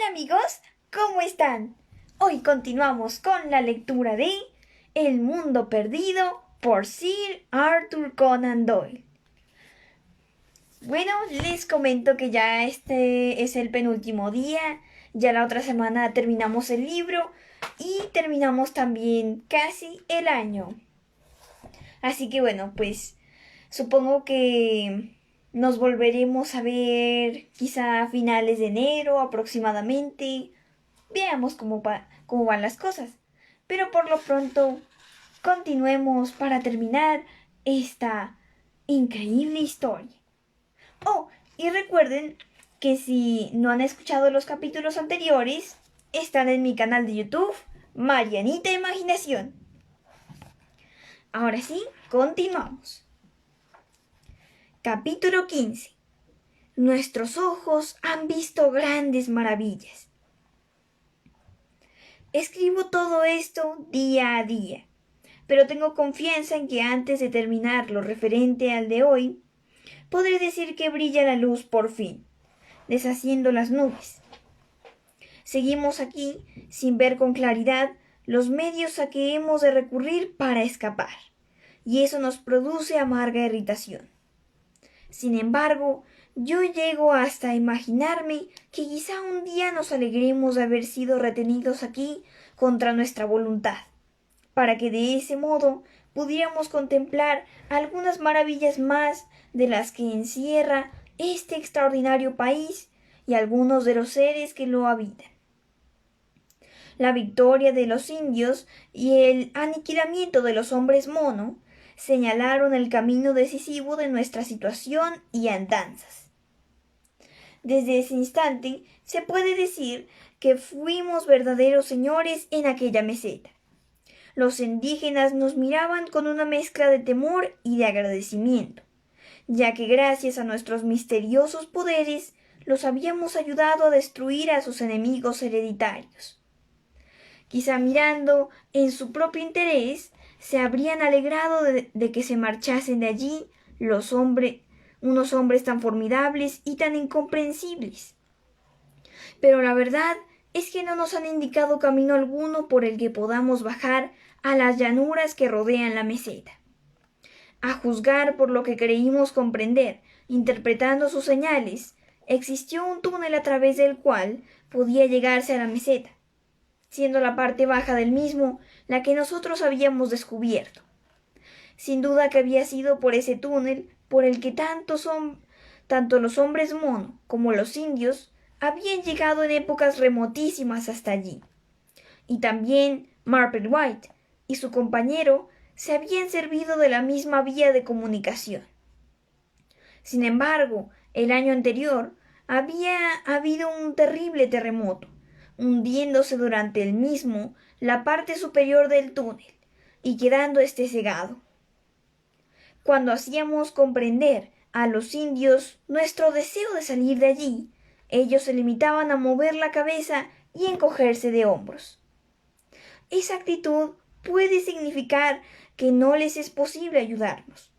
Hola amigos, ¿cómo están? Hoy continuamos con la lectura de El mundo perdido por Sir Arthur Conan Doyle. Bueno, les comento que ya este es el penúltimo día, ya la otra semana terminamos el libro y terminamos también casi el año. Así que bueno, pues supongo que nos volveremos a ver quizá a finales de enero aproximadamente. Veamos cómo van las cosas. Pero por lo pronto, continuemos para terminar esta increíble historia. Oh, y recuerden que si no han escuchado los capítulos anteriores, están en mi canal de YouTube, Marianita Imaginación. Ahora sí, continuamos. Capítulo 15. Nuestros ojos han visto grandes maravillas. Escribo todo esto día a día, pero tengo confianza en que antes de terminar lo referente al de hoy, podré decir que brilla la luz por fin, deshaciendo las nubes. Seguimos aquí, sin ver con claridad, los medios a que hemos de recurrir para escapar, y eso nos produce amarga irritación. Sin embargo, yo llego hasta imaginarme que quizá un día nos alegremos de haber sido retenidos aquí contra nuestra voluntad, para que de ese modo pudiéramos contemplar algunas maravillas más de las que encierra este extraordinario país y algunos de los seres que lo habitan. La victoria de los indios y el aniquilamiento de los hombres mono señalaron el camino decisivo de nuestra situación y andanzas. Desde ese instante se puede decir que fuimos verdaderos señores en aquella meseta. Los indígenas nos miraban con una mezcla de temor y de agradecimiento, ya que gracias a nuestros misteriosos poderes los habíamos ayudado a destruir a sus enemigos hereditarios. Quizá mirando en su propio interés, se habrían alegrado de que se marchasen de allí unos hombres tan formidables y tan incomprensibles. Pero la verdad es que no nos han indicado camino alguno por el que podamos bajar a las llanuras que rodean la meseta. A juzgar por lo que creímos comprender, interpretando sus señales, existió un túnel a través del cual podía llegarse a la meseta, siendo la parte baja del mismo la que nosotros habíamos descubierto. Sin duda que había sido por ese túnel por el que tanto los hombres mono como los indios habían llegado en épocas remotísimas hasta allí. Y también Margaret White y su compañero se habían servido de la misma vía de comunicación. Sin embargo, el año anterior había habido un terrible terremoto, hundiéndose durante el mismo la parte superior del túnel y quedando éste cegado. Cuando hacíamos comprender a los indios nuestro deseo de salir de allí, ellos se limitaban a mover la cabeza y encogerse de hombros. Esa actitud puede significar que no les es posible ayudarnos,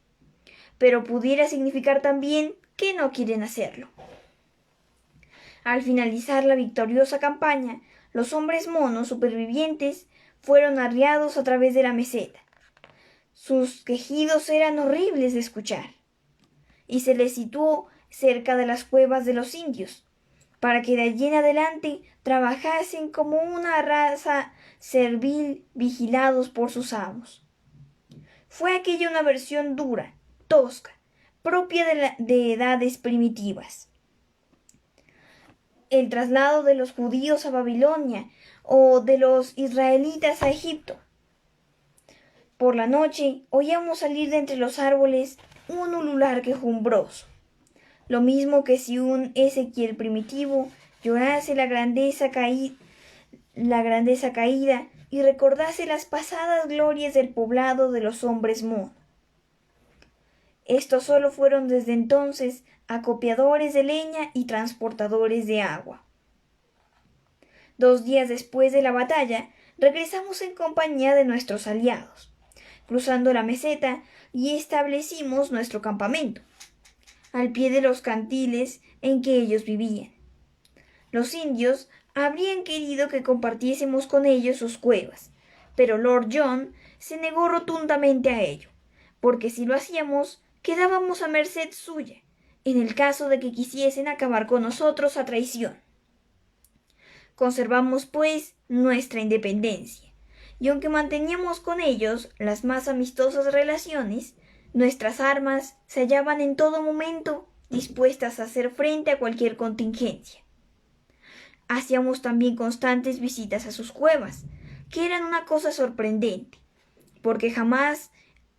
pero pudiera significar también que no quieren hacerlo. Al finalizar la victoriosa campaña, los hombres monos supervivientes fueron arriados a través de la meseta. Sus quejidos eran horribles de escuchar, y se les situó cerca de las cuevas de los indios, para que de allí en adelante trabajasen como una raza servil vigilados por sus amos. Fue aquella una versión dura, tosca, propia de edades primitivas. El traslado de los judíos a Babilonia o de los israelitas a Egipto. Por la noche oíamos salir de entre los árboles un ulular quejumbroso, lo mismo que si un Ezequiel primitivo llorase la grandeza caída y recordase las pasadas glorias del poblado de los hombres mono. Estos solo fueron desde entonces acopiadores de leña y transportadores de agua. 2 días después de la batalla, regresamos en compañía de nuestros aliados, cruzando la meseta y establecimos nuestro campamento, al pie de los cantiles en que ellos vivían. Los indios habrían querido que compartiésemos con ellos sus cuevas, pero Lord John se negó rotundamente a ello, porque si lo hacíamos, quedábamos a merced suya, en el caso de que quisiesen acabar con nosotros a traición. Conservamos, pues, nuestra independencia, y aunque manteníamos con ellos las más amistosas relaciones, nuestras armas se hallaban en todo momento dispuestas a hacer frente a cualquier contingencia. Hacíamos también constantes visitas a sus cuevas, que eran una cosa sorprendente, porque jamás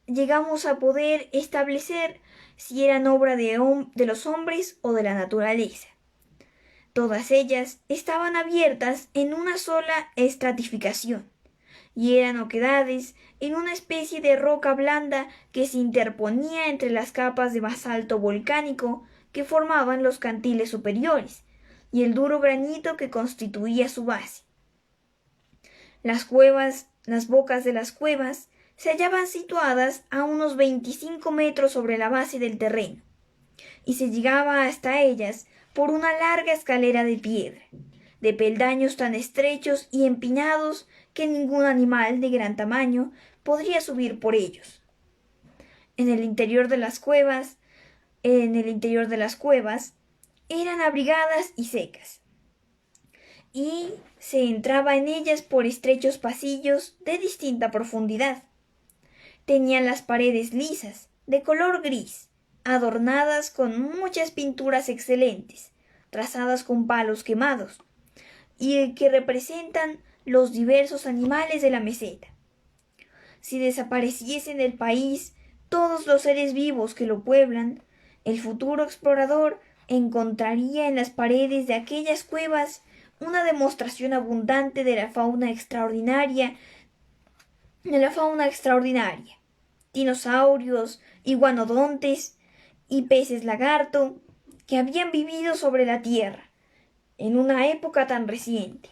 llegamos a poder establecer si eran obra de los hombres o de la naturaleza. Todas ellas estaban abiertas en una sola estratificación, y eran oquedades en una especie de roca blanda que se interponía entre las capas de basalto volcánico que formaban los cantiles superiores y el duro granito que constituía su base. Las bocas de las cuevas, se hallaban situadas a unos 25 metros sobre la base del terreno, y se llegaba hasta ellas por una larga escalera de piedra, de peldaños tan estrechos y empinados que ningún animal de gran tamaño podría subir por ellos. En el interior de las cuevas eran abrigadas y secas, y se entraba en ellas por estrechos pasillos de distinta profundidad. Tenían las paredes lisas, de color gris, adornadas con muchas pinturas excelentes, trazadas con palos quemados, y que representan los diversos animales de la meseta. Si desapareciesen del país todos los seres vivos que lo pueblan, el futuro explorador encontraría en las paredes de aquellas cuevas una demostración abundante de la fauna extraordinaria, dinosaurios, iguanodontes y peces lagarto que habían vivido sobre la tierra en una época tan reciente.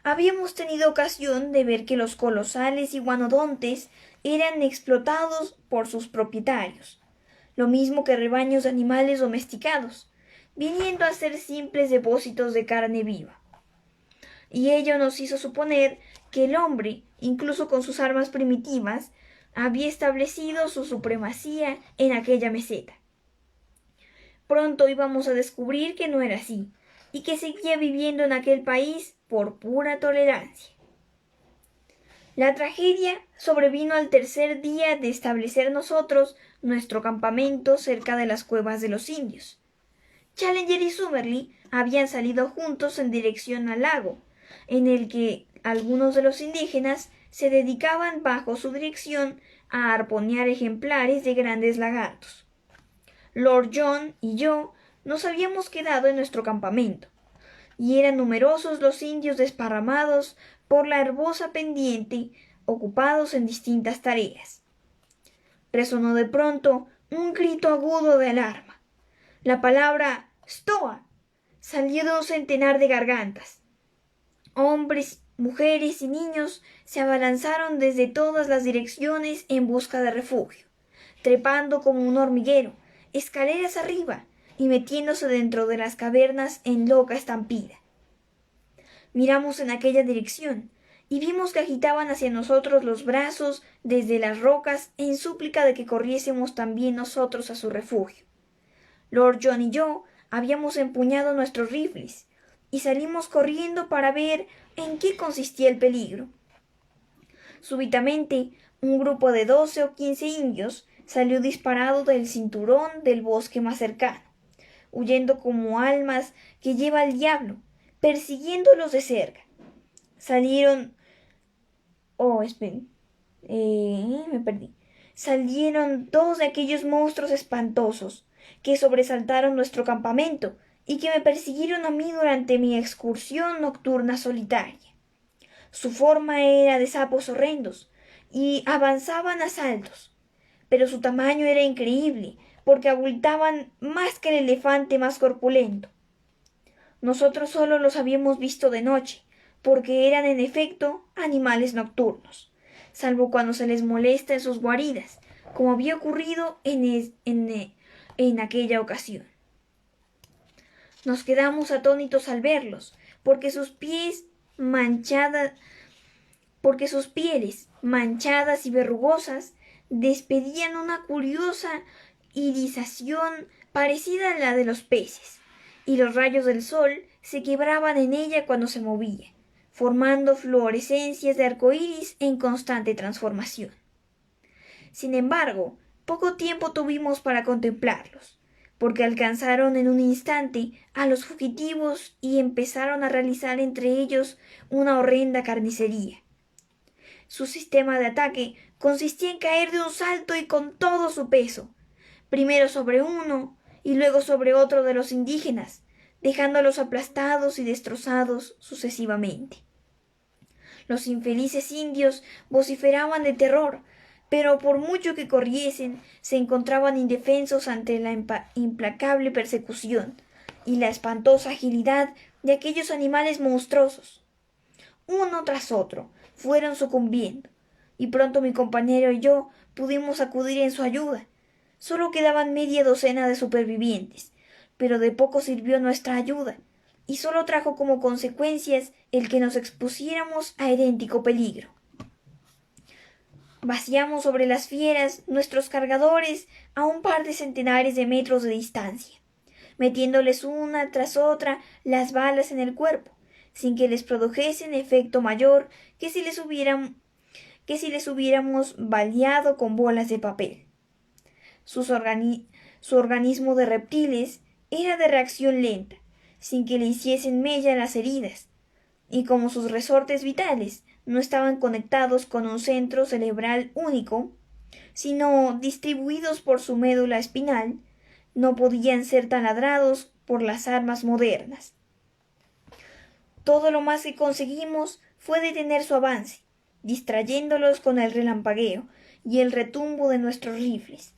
Habíamos tenido ocasión de ver que los colosales iguanodontes eran explotados por sus propietarios, lo mismo que rebaños de animales domesticados, viniendo a ser simples depósitos de carne viva. Y ello nos hizo suponer que el hombre, incluso con sus armas primitivas, había establecido su supremacía en aquella meseta. Pronto íbamos a descubrir que no era así, y que seguía viviendo en aquel país por pura tolerancia. La tragedia sobrevino al tercer día de establecer nosotros nuestro campamento cerca de las cuevas de los indios. Challenger y Summerlee habían salido juntos en dirección al lago, en el que algunos de los indígenas se dedicaban bajo su dirección a arponear ejemplares de grandes lagartos. Lord John y yo nos habíamos quedado en nuestro campamento, y eran numerosos los indios desparramados por la herbosa pendiente, ocupados en distintas tareas. Resonó de pronto un grito agudo de alarma. La palabra «Stoa» salió de un centenar de gargantas. Hombres, mujeres y niños se abalanzaron desde todas las direcciones en busca de refugio, trepando como un hormiguero, escaleras arriba y metiéndose dentro de las cavernas en loca estampida. Miramos en aquella dirección y vimos que agitaban hacia nosotros los brazos desde las rocas en súplica de que corriésemos también nosotros a su refugio. Lord John y yo habíamos empuñado nuestros rifles y salimos corriendo para ver en qué consistía el peligro. Súbitamente, un grupo de 12 o 15 indios salió disparado del cinturón del bosque más cercano, huyendo como almas que lleva el diablo, persiguiéndolos de cerca. Salieron dos de aquellos monstruos espantosos que sobresaltaron nuestro campamento y que me persiguieron a mí durante mi excursión nocturna solitaria. Su forma era de sapos horrendos y avanzaban a saltos, pero su tamaño era increíble porque abultaban más que el elefante más corpulento. Nosotros solo los habíamos visto de noche, porque eran en efecto animales nocturnos, salvo cuando se les molesta en sus guaridas, como había ocurrido en aquella ocasión. Nos quedamos atónitos al verlos, porque sus pieles manchadas y verrugosas despedían una curiosa irisación parecida a la de los peces, y los rayos del sol se quebraban en ella cuando se movía, formando fluorescencias de arcoíris en constante transformación. Sin embargo, poco tiempo tuvimos para contemplarlos, porque alcanzaron en un instante a los fugitivos y empezaron a realizar entre ellos una horrenda carnicería. Su sistema de ataque consistía en caer de un salto y con todo su peso, primero sobre uno y luego sobre otro de los indígenas, dejándolos aplastados y destrozados sucesivamente. Los infelices indios vociferaban de terror, pero por mucho que corriesen, se encontraban indefensos ante la implacable persecución y la espantosa agilidad de aquellos animales monstruosos. Uno tras otro fueron sucumbiendo, y pronto mi compañero y yo pudimos acudir en su ayuda. Solo quedaban media docena de supervivientes, pero de poco sirvió nuestra ayuda, y solo trajo como consecuencias el que nos expusiéramos a idéntico peligro. Vaciamos sobre las fieras nuestros cargadores a un par de centenares de metros de distancia, metiéndoles una tras otra las balas en el cuerpo, sin que les produjesen efecto mayor que si les hubiéramos baleado con bolas de papel. Su organismo de reptiles era de reacción lenta, sin que le hiciesen mella las heridas, y como sus resortes vitales no estaban conectados con un centro cerebral único, sino distribuidos por su médula espinal, no podían ser taladrados por las armas modernas. Todo lo más que conseguimos fue detener su avance, distrayéndolos con el relampagueo y el retumbo de nuestros rifles,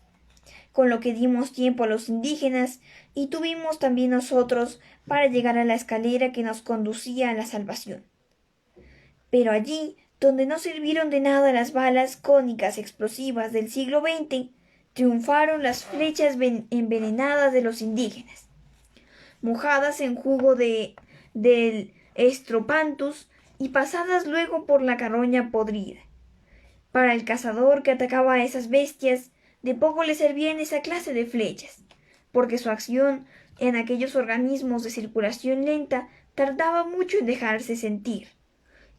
con lo que dimos tiempo a los indígenas y tuvimos también nosotros para llegar a la escalera que nos conducía a la salvación. Pero allí, donde no sirvieron de nada las balas cónicas explosivas del siglo XX, triunfaron las flechas envenenadas de los indígenas, mojadas en jugo del estropantus y pasadas luego por la carroña podrida. Para el cazador que atacaba a esas bestias, de poco le servían esa clase de flechas, porque su acción en aquellos organismos de circulación lenta tardaba mucho en dejarse sentir,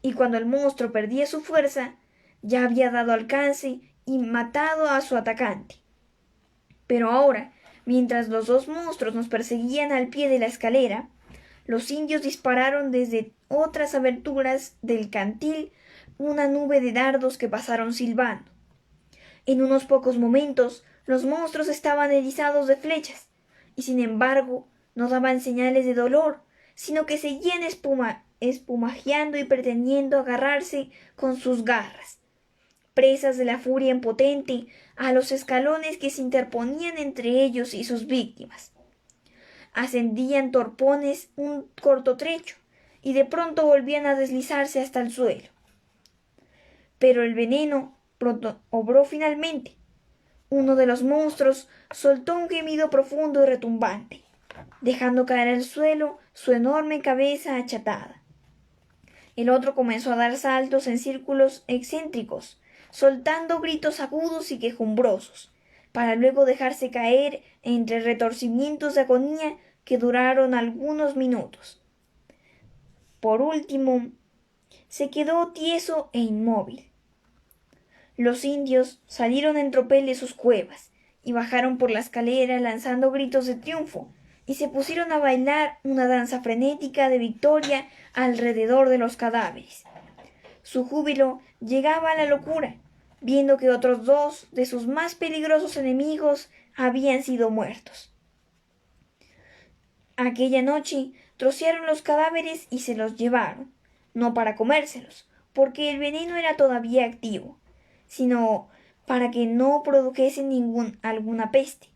y cuando el monstruo perdía su fuerza, ya había dado alcance y matado a su atacante. Pero ahora, mientras los dos monstruos nos perseguían al pie de la escalera, los indios dispararon desde otras aberturas del cantil una nube de dardos que pasaron silbando. En unos pocos momentos los monstruos estaban erizados de flechas, y sin embargo no daban señales de dolor, sino que seguían espumajeando y pretendiendo agarrarse con sus garras, presas de la furia impotente, a los escalones que se interponían entre ellos y sus víctimas. Ascendían torpones un corto trecho, y de pronto volvían a deslizarse hasta el suelo. Pero el veneno pronto obró finalmente. Uno de los monstruos soltó un gemido profundo y retumbante, dejando caer al suelo su enorme cabeza achatada. El otro comenzó a dar saltos en círculos excéntricos, soltando gritos agudos y quejumbrosos, para luego dejarse caer entre retorcimientos de agonía que duraron algunos minutos. Por último, se quedó tieso e inmóvil. Los indios salieron en tropel de sus cuevas y bajaron por la escalera lanzando gritos de triunfo, y se pusieron a bailar una danza frenética de victoria alrededor de los cadáveres. Su júbilo llegaba a la locura, viendo que otros dos de sus más peligrosos enemigos habían sido muertos. Aquella noche trocearon los cadáveres y se los llevaron, no para comérselos, porque el veneno era todavía activo, sino para que no produjese alguna peste.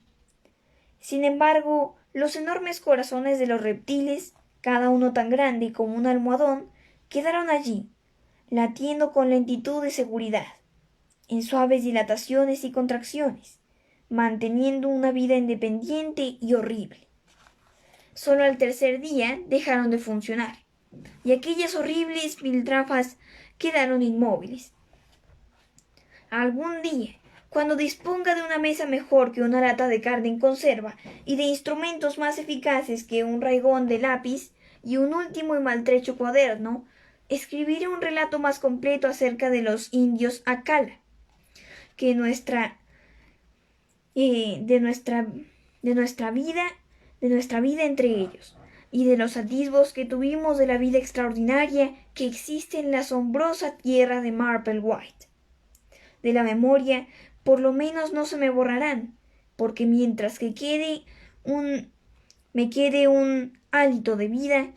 Sin embargo, los enormes corazones de los reptiles, cada uno tan grande como un almohadón, quedaron allí, latiendo con lentitud y seguridad, en suaves dilataciones y contracciones, manteniendo una vida independiente y horrible. Solo al tercer día dejaron de funcionar, y aquellas horribles piltrafas quedaron inmóviles. Algún día, cuando disponga de una mesa mejor que una lata de carne en conserva y de instrumentos más eficaces que un raigón de lápiz y un último y maltrecho cuaderno, escribiré un relato más completo acerca de los indios Akala, que de nuestra vida entre ellos, y de los atisbos que tuvimos de la vida extraordinaria que existe en la asombrosa tierra de Marple White. De la memoria, por lo menos no se me borrarán, porque mientras que me quede un hálito de vida,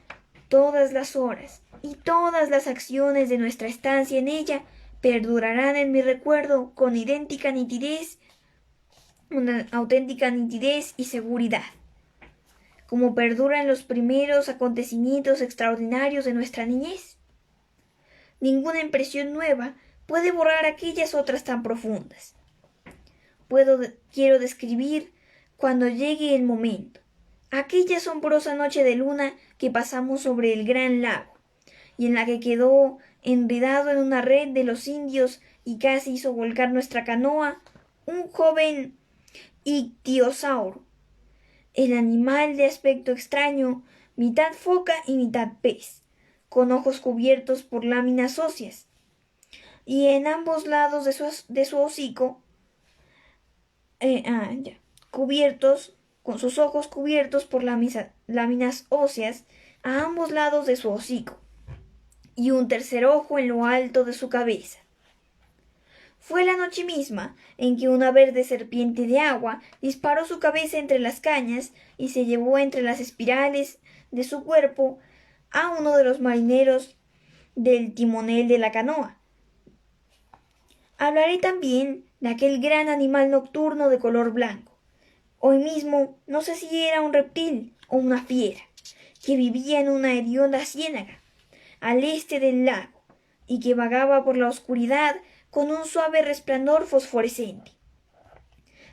todas las horas y todas las acciones de nuestra estancia en ella perdurarán en mi recuerdo con una auténtica nitidez y seguridad, como perduran los primeros acontecimientos extraordinarios de nuestra niñez. Ninguna impresión nueva puede borrar aquellas otras tan profundas. Quiero describir, cuando llegue el momento, aquella asombrosa noche de luna que pasamos sobre el gran lago, y en la que quedó enredado en una red de los indios y casi hizo volcar nuestra canoa un joven ictiosauro, el animal de aspecto extraño, mitad foca y mitad pez, con ojos cubiertos por láminas óseas, y en ambos lados de su hocico, con sus ojos cubiertos por láminas óseas a ambos lados de su hocico, y un tercer ojo en lo alto de su cabeza. Fue la noche misma en que una verde serpiente de agua disparó su cabeza entre las cañas y se llevó entre las espirales de su cuerpo a uno de los marineros del timonel de la canoa. Hablaré también de aquel gran animal nocturno de color blanco. Hoy mismo no sé si era un reptil o una fiera, que vivía en una hedionda ciénaga, al este del lago, y que vagaba por la oscuridad con un suave resplandor fosforescente.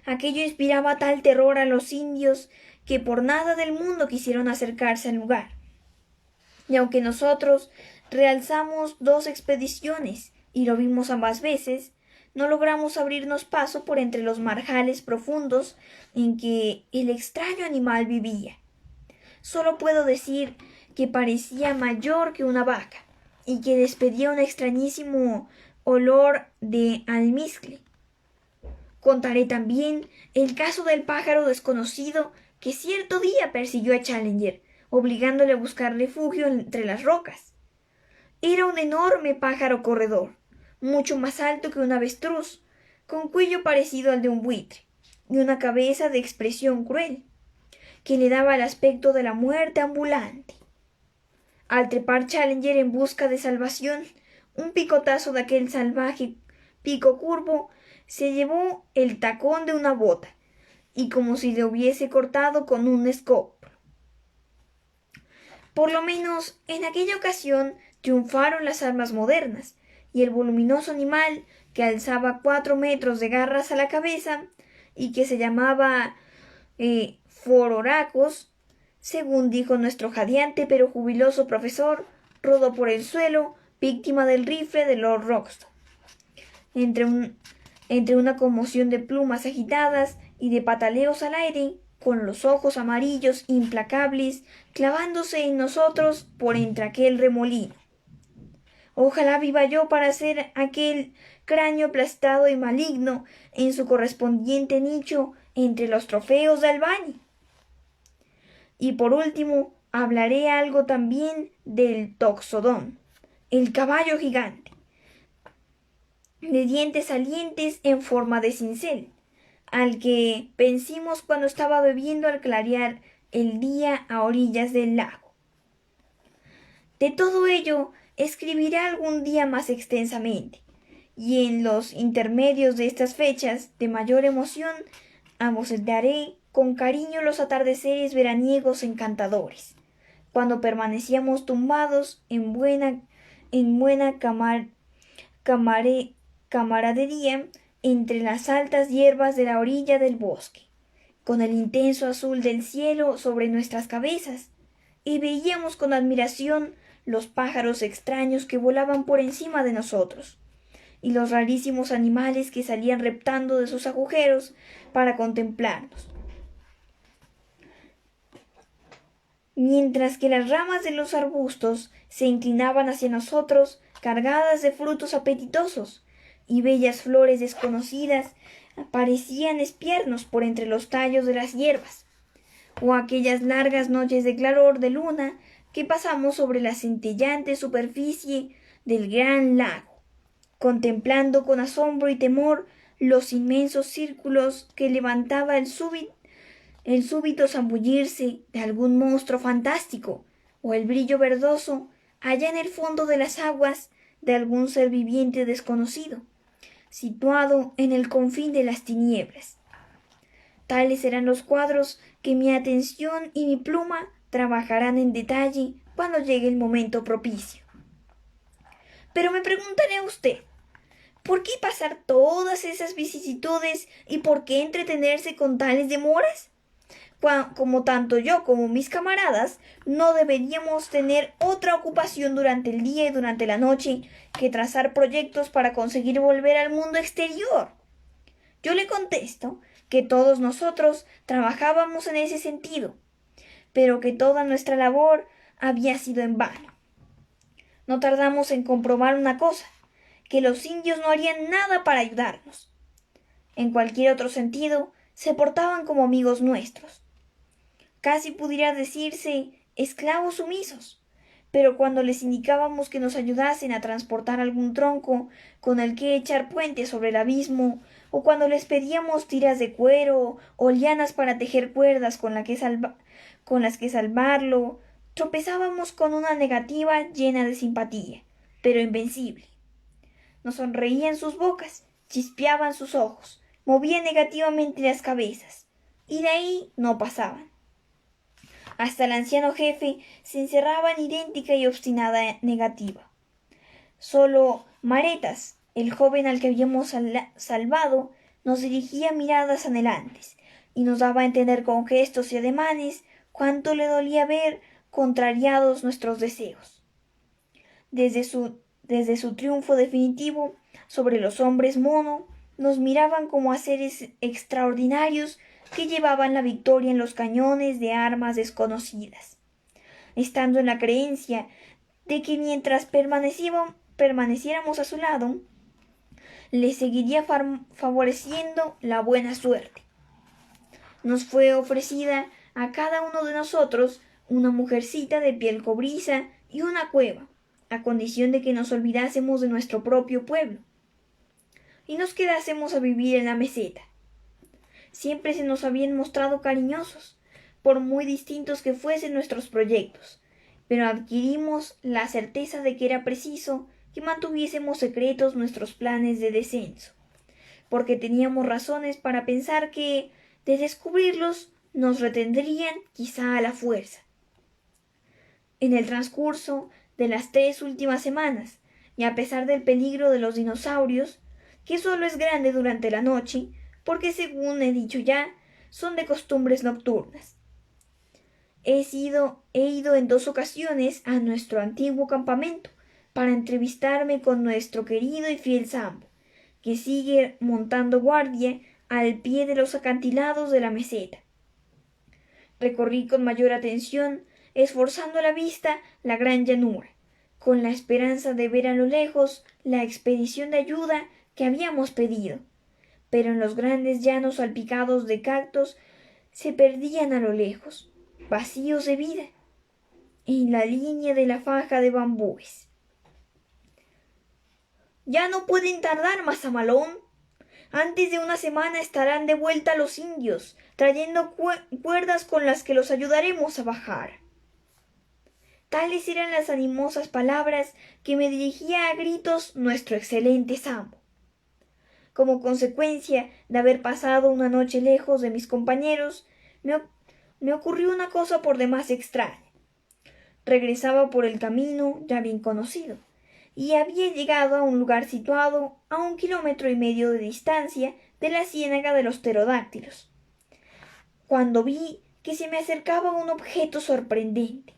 Aquello inspiraba tal terror a los indios que por nada del mundo quisieron acercarse al lugar. Y aunque nosotros realzamos 2 expediciones y lo vimos ambas veces, no logramos abrirnos paso por entre los marjales profundos en que el extraño animal vivía. Solo puedo decir que parecía mayor que una vaca y que despedía un extrañísimo olor de almizcle. Contaré también el caso del pájaro desconocido que cierto día persiguió a Challenger, obligándole a buscar refugio entre las rocas. Era un enorme pájaro corredor, mucho más alto que un avestruz, con cuello parecido al de un buitre, y una cabeza de expresión cruel, que le daba el aspecto de la muerte ambulante. Al trepar Challenger en busca de salvación, un picotazo de aquel salvaje pico curvo se llevó el tacón de una bota, y como si le hubiese cortado con un escopo. Por lo menos en aquella ocasión triunfaron las armas modernas, y el voluminoso animal, que alzaba 4 metros de garras a la cabeza y que se llamaba Fororacos, según dijo nuestro jadeante pero jubiloso profesor, rodó por el suelo, víctima del rifle de Lord Roxton. Entre una conmoción de plumas agitadas y de pataleos al aire, con los ojos amarillos implacables clavándose en nosotros por entre aquel remolino. Ojalá viva yo para ser aquel cráneo aplastado y maligno en su correspondiente nicho entre los trofeos de Albany. Y por último, hablaré algo también del Toxodón, el caballo gigante, de dientes salientes en forma de cincel, al que vencimos cuando estaba bebiendo al clarear el día a orillas del lago. De todo ello escribiré algún día más extensamente, y en los intermedios de estas fechas de mayor emoción abocetaré con cariño los atardeceres veraniegos encantadores, cuando permanecíamos tumbados en buena camaradería entre las altas hierbas de la orilla del bosque, con el intenso azul del cielo sobre nuestras cabezas, y veíamos con admiración los pájaros extraños que volaban por encima de nosotros, y los rarísimos animales que salían reptando de sus agujeros para contemplarnos. Mientras que las ramas de los arbustos se inclinaban hacia nosotros cargadas de frutos apetitosos, y bellas flores desconocidas parecían espiarnos por entre los tallos de las hierbas, o aquellas largas noches de claror de luna que pasamos sobre la centellante superficie del gran lago, contemplando con asombro y temor los inmensos círculos que levantaba el súbito zambullirse de algún monstruo fantástico, o el brillo verdoso allá en el fondo de las aguas de algún ser viviente desconocido, situado en el confín de las tinieblas. Tales serán los cuadros que mi atención y mi pluma trabajarán en detalle cuando llegue el momento propicio. Pero me preguntaré usted, ¿por qué pasar todas esas vicisitudes y por qué entretenerse con tales demoras? Como tanto yo como mis camaradas no deberíamos tener otra ocupación durante el día y durante la noche que trazar proyectos para conseguir volver al mundo exterior. Yo le contesto que todos nosotros trabajábamos en ese sentido, pero que toda nuestra labor había sido en vano. No tardamos en comprobar una cosa, que los indios no harían nada para ayudarnos. En cualquier otro sentido, se portaban como amigos nuestros. Casi pudiera decirse esclavos sumisos, pero cuando les indicábamos que nos ayudasen a transportar algún tronco con el que echar puente sobre el abismo, o cuando les pedíamos tiras de cuero o lianas para tejer cuerdas con las que salvarlo, tropezábamos con una negativa llena de simpatía, pero invencible. Nos sonreían sus bocas, chispeaban sus ojos, movían negativamente las cabezas, y de ahí no pasaban. Hasta el anciano jefe se encerraba en idéntica y obstinada negativa. Solo Maretas, el joven al que habíamos salvado, nos dirigía miradas anhelantes y nos daba a entender con gestos y ademanes cuánto le dolía ver contrariados nuestros deseos. Desde su triunfo definitivo sobre los hombres mono, nos miraban como a seres extraordinarios que llevaban la victoria en los cañones de armas desconocidas, estando en la creencia de que mientras permaneciéramos a su lado, le seguiría favoreciendo la buena suerte. Nos fue ofrecida a cada uno de nosotros una mujercita de piel cobriza y una cueva, a condición de que nos olvidásemos de nuestro propio pueblo y nos quedásemos a vivir en la meseta. Siempre se nos habían mostrado cariñosos, por muy distintos que fuesen nuestros proyectos, pero adquirimos la certeza de que era preciso que mantuviésemos secretos nuestros planes de descenso, porque teníamos razones para pensar que, de descubrirlos, nos retendrían quizá a la fuerza. En el transcurso de las 3 últimas semanas, y a pesar del peligro de los dinosaurios, que solo es grande durante la noche, porque según he dicho ya, son de costumbres nocturnas. He ido en 2 ocasiones a nuestro antiguo campamento para entrevistarme con nuestro querido y fiel Sambo, que sigue montando guardia al pie de los acantilados de la meseta. Recorrí con mayor atención, esforzando la vista, la gran llanura, con la esperanza de ver a lo lejos la expedición de ayuda que habíamos pedido, pero en los grandes llanos salpicados de cactos se perdían a lo lejos, vacíos de vida, en la línea de la faja de bambúes. Ya no pueden tardar, Mazamalón. Antes de una semana estarán de vuelta los indios, trayendo cuerdas con las que los ayudaremos a bajar. Tales eran las animosas palabras que me dirigía a gritos nuestro excelente Sambo. Como consecuencia de haber pasado una noche lejos de mis compañeros, me ocurrió una cosa por demás extraña. Regresaba por el camino ya bien conocido, y había llegado a un lugar situado a 1,5 kilómetros de distancia de la ciénaga de los pterodáctilos, cuando vi que se me acercaba un objeto sorprendente.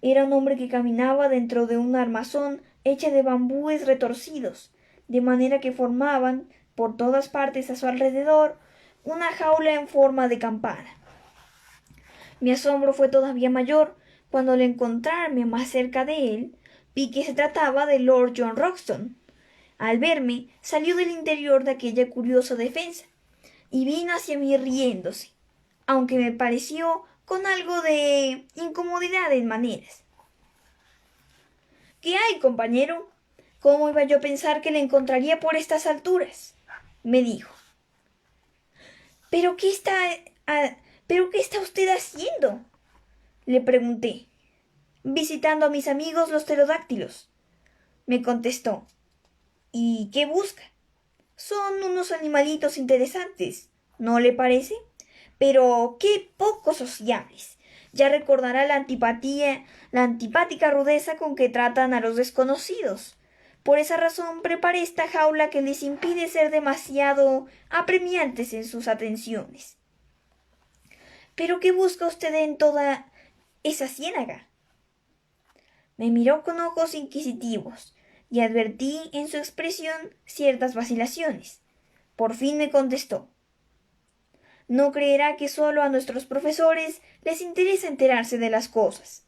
Era un hombre que caminaba dentro de una armazón hecha de bambúes retorcidos, de manera que formaban, por todas partes a su alrededor, una jaula en forma de campana. Mi asombro fue todavía mayor cuando al encontrarme más cerca de él, vi que se trataba de Lord John Roxton. Al verme, salió del interior de aquella curiosa defensa y vino hacia mí riéndose, aunque me pareció con algo de incomodidad en maneras. ¿Qué hay, compañero? ¿Cómo iba yo a pensar que le encontraría por estas alturas? Me dijo. ¿Pero qué está, ¿pero qué está usted haciendo? Le pregunté. Visitando a mis amigos los pterodáctilos, me contestó. ¿Y qué busca? Son unos animalitos interesantes, ¿no le parece? Pero qué poco sociables. Ya recordará la antipática rudeza con que tratan a los desconocidos. Por esa razón preparé esta jaula que les impide ser demasiado apremiantes en sus atenciones. ¿Pero qué busca usted en toda esa ciénaga? Me miró con ojos inquisitivos y advertí en su expresión ciertas vacilaciones. Por fin me contestó. No creerá que solo a nuestros profesores les interesa enterarse de las cosas.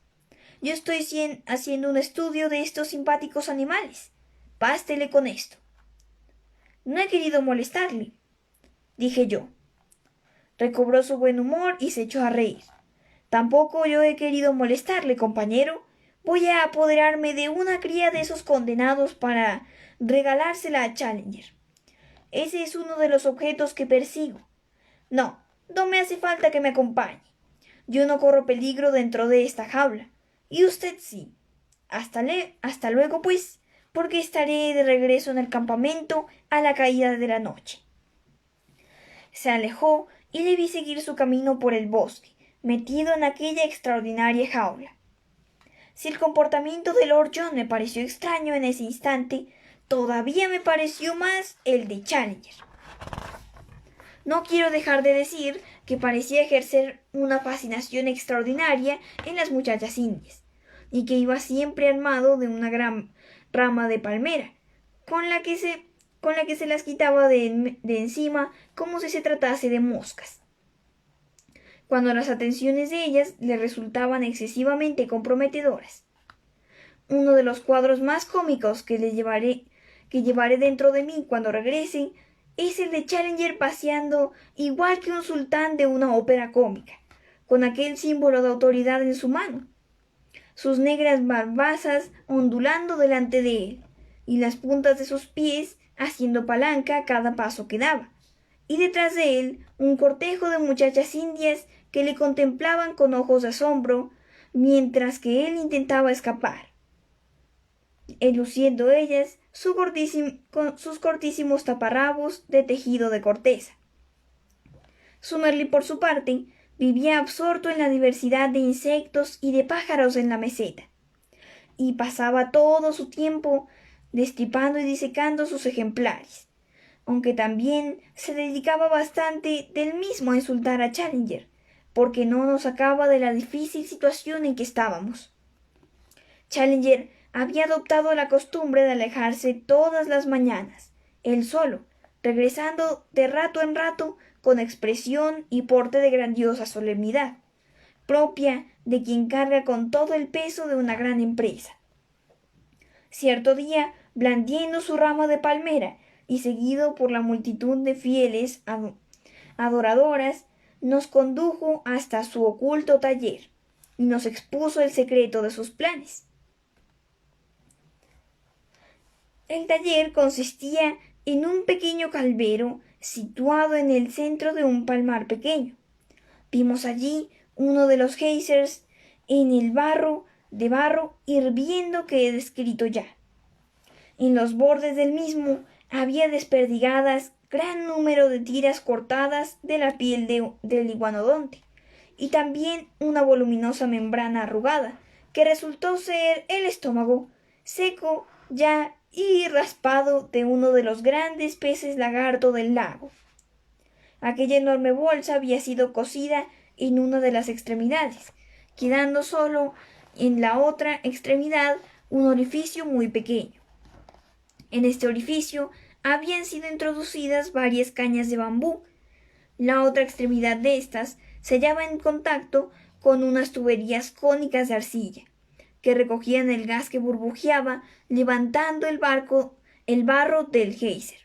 Yo estoy haciendo un estudio de estos simpáticos animales. Bástele con esto. No he querido molestarle, dije yo. Recobró su buen humor y se echó a reír. Tampoco yo he querido molestarle, compañero. Voy a apoderarme de una cría de esos condenados para regalársela a Challenger. Ese es uno de los objetos que persigo. No, no me hace falta que me acompañe. Yo no corro peligro dentro de esta jaula. Y usted sí. Hasta luego, pues, porque estaré de regreso en el campamento a la caída de la noche. Se alejó y le vi seguir su camino por el bosque, metido en aquella extraordinaria jaula. Si el comportamiento de Lord John me pareció extraño en ese instante, todavía me pareció más el de Challenger. No quiero dejar de decir que parecía ejercer una fascinación extraordinaria en las muchachas indias, y que iba siempre armado de una gran rama de palmera, con la que se las quitaba de encima como si se tratase de moscas. Cuando las atenciones de ellas le resultaban excesivamente comprometedoras. Uno de los cuadros más cómicos que llevaré dentro de mí cuando regrese es el de Challenger paseando igual que un sultán de una ópera cómica, con aquel símbolo de autoridad en su mano, sus negras barbazas ondulando delante de él, y las puntas de sus pies haciendo palanca a cada paso que daba, y detrás de él un cortejo de muchachas indias que le contemplaban con ojos de asombro, mientras que él intentaba escapar, luciendo ellas sus cortísimos taparrabos de tejido de corteza. Sumerly, por su parte, vivía absorto en la diversidad de insectos y de pájaros en la meseta, y pasaba todo su tiempo destripando y disecando sus ejemplares, aunque también se dedicaba bastante del mismo a insultar a Challenger, porque no nos sacaba de la difícil situación en que estábamos. Challenger había adoptado la costumbre de alejarse todas las mañanas, él solo, regresando de rato en rato con expresión y porte de grandiosa solemnidad, propia de quien carga con todo el peso de una gran empresa. Cierto día, blandiendo su rama de palmera y seguido por la multitud de fieles adoradoras, nos condujo hasta su oculto taller y nos expuso el secreto de sus planes. El taller consistía en un pequeño calvero situado en el centro de un palmar pequeño. Vimos allí uno de los geysers en el barro hirviendo que he descrito ya. En los bordes del mismo había desperdigadas gran número de tiras cortadas de la piel del iguanodonte, y también una voluminosa membrana arrugada, que resultó ser el estómago, seco ya y raspado de uno de los grandes peces lagarto del lago. Aquella enorme bolsa había sido cosida en una de las extremidades, quedando solo en la otra extremidad un orificio muy pequeño. En este orificio habían sido introducidas varias cañas de bambú. La otra extremidad de estas se hallaba en contacto con unas tuberías cónicas de arcilla, que recogían el gas que burbujeaba, levantando el barro del geyser.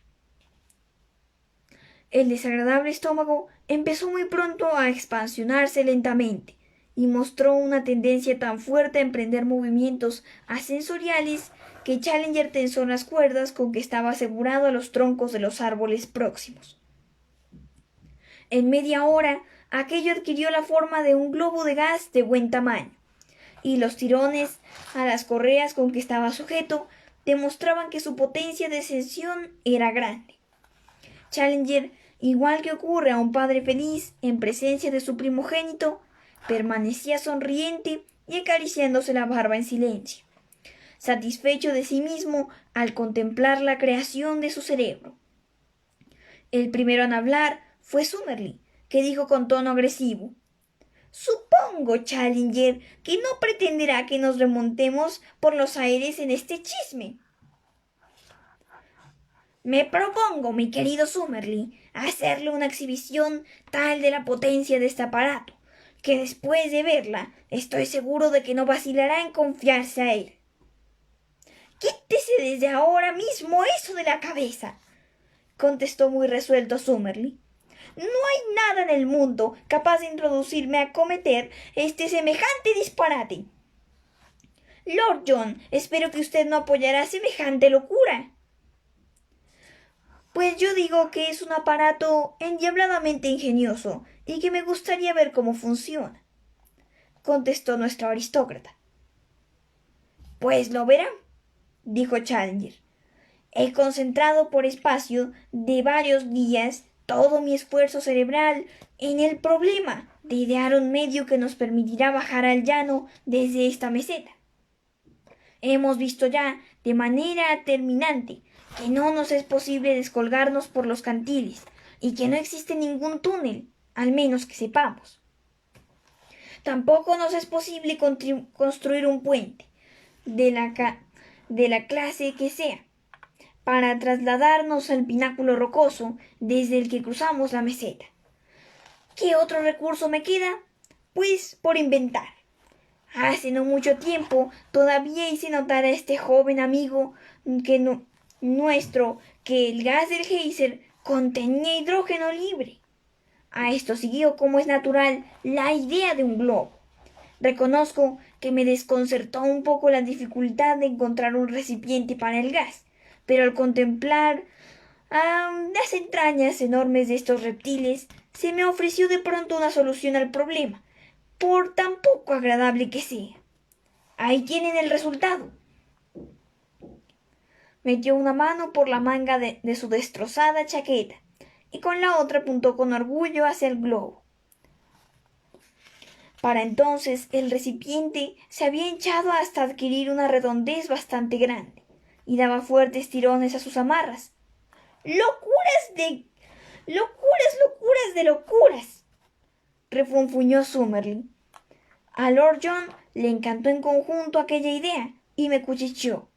El desagradable estómago empezó muy pronto a expansionarse lentamente y mostró una tendencia tan fuerte a emprender movimientos ascensoriales que Challenger tensó las cuerdas con que estaba asegurado a los troncos de los árboles próximos. En media hora, aquello adquirió la forma de un globo de gas de buen tamaño, y los tirones a las correas con que estaba sujeto demostraban que su potencia de ascensión era grande. Challenger, igual que ocurre a un padre feliz en presencia de su primogénito, permanecía sonriente y acariciándose la barba en silencio, satisfecho de sí mismo al contemplar la creación de su cerebro. El primero en hablar fue Summerlee, que dijo con tono agresivo: «Supongo, Challenger, que no pretenderá que nos remontemos por los aires en este chisme». «Me propongo, mi querido Summerlee, hacerle una exhibición tal de la potencia de este aparato, que después de verla estoy seguro de que no vacilará en confiarse a él». «Quítese desde ahora mismo eso de la cabeza», contestó muy resuelto Summerlee. «No hay nada en el mundo capaz de introducirme a cometer este semejante disparate». «Lord John, espero que usted no apoyará semejante locura». «Pues yo digo que es un aparato endiabladamente ingenioso y que me gustaría ver cómo funciona», contestó nuestro aristócrata. «Pues lo verá», dijo Challenger. «He concentrado por espacio de varios días todo mi esfuerzo cerebral en el problema de idear un medio que nos permitirá bajar al llano desde esta meseta. Hemos visto ya de manera terminante que no nos es posible descolgarnos por los cantiles y que no existe ningún túnel, al menos que sepamos. Tampoco nos es posible construir un puente de la clase que sea para trasladarnos al pináculo rocoso desde el que cruzamos la meseta. ¿Qué otro recurso me queda? Pues por inventar. Hace no mucho tiempo todavía hice notar a este joven amigo nuestro que el gas del geyser contenía hidrógeno libre. A esto siguió, como es natural, la idea de un globo. Reconozco que me desconcertó un poco la dificultad de encontrar un recipiente para el gas, pero al contemplar las entrañas enormes de estos reptiles, se me ofreció de pronto una solución al problema, por tan poco agradable que sea. Ahí tienen el resultado. Metió una mano por la manga de su destrozada chaqueta y con la otra apuntó con orgullo hacia el globo. Para entonces el recipiente se había hinchado hasta adquirir una redondez bastante grande y daba fuertes tirones a sus amarras. ¡Locuras de locuras!», refunfuñó Summerlee. A Lord John le encantó en conjunto aquella idea y me cuchicheó: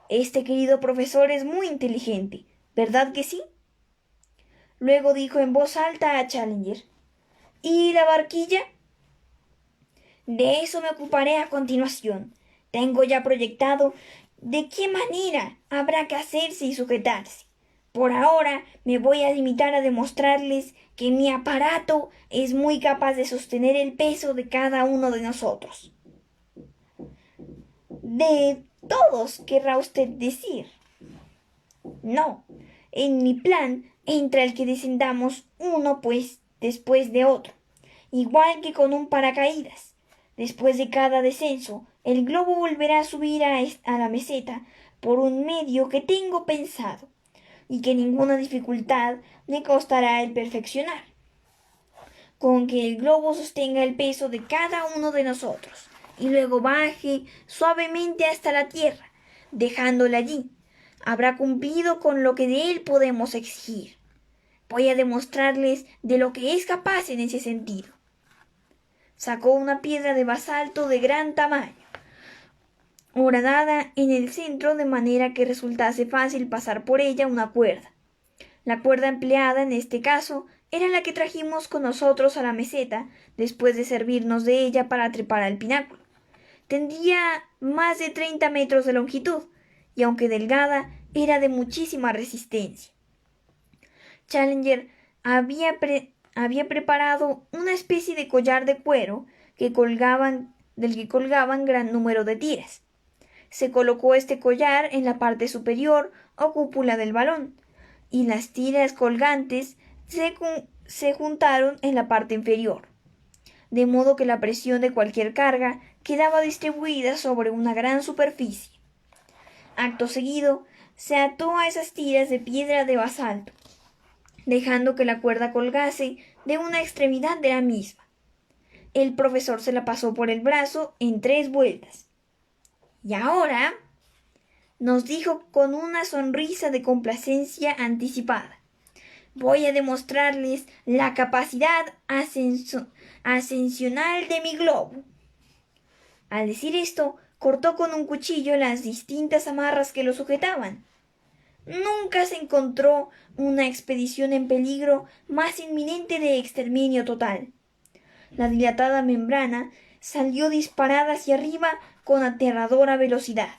«Este querido profesor es muy inteligente, ¿verdad que sí?». Luego dijo en voz alta a Challenger: «¿Y la barquilla?». «De eso me ocuparé a continuación. Tengo ya proyectado de qué manera habrá que hacerse y sujetarse. Por ahora me voy a limitar a demostrarles que mi aparato es muy capaz de sostener el peso de cada uno de nosotros». «De todos, querrá usted decir». «No. En mi plan entra el que descendamos uno pues después de otro, igual que con un paracaídas. Después de cada descenso, el globo volverá a subir a la meseta por un medio que tengo pensado y que ninguna dificultad me costará el perfeccionar. Con que el globo sostenga el peso de cada uno de nosotros y luego baje suavemente hasta la tierra, dejándola allí, habrá cumplido con lo que de él podemos exigir. Voy a demostrarles de lo que es capaz en ese sentido. Sacó una piedra de basalto de gran tamaño, horadada en el centro de manera que resultase fácil pasar por ella una cuerda. La cuerda empleada en este caso era la que trajimos con nosotros a la meseta después de servirnos de ella para trepar al pináculo. Tendría más de 30 metros de longitud y aunque delgada era de muchísima resistencia. Challenger había preparado una especie de collar de cuero del que colgaban gran número de tiras. Se colocó este collar en la parte superior o cúpula del balón, y las tiras colgantes se juntaron en la parte inferior, de modo que la presión de cualquier carga quedaba distribuida sobre una gran superficie. Acto seguido, se ató a esas tiras de piedra de basalto, dejando que la cuerda colgase de una extremidad de la misma. El profesor se la pasó por el brazo en 3 vueltas. Y ahora, nos dijo con una sonrisa de complacencia anticipada, voy a demostrarles la capacidad ascensional de mi globo. Al decir esto, cortó con un cuchillo las distintas amarras que lo sujetaban. Nunca se encontró una expedición en peligro más inminente de exterminio total. La dilatada membrana salió disparada hacia arriba con aterradora velocidad.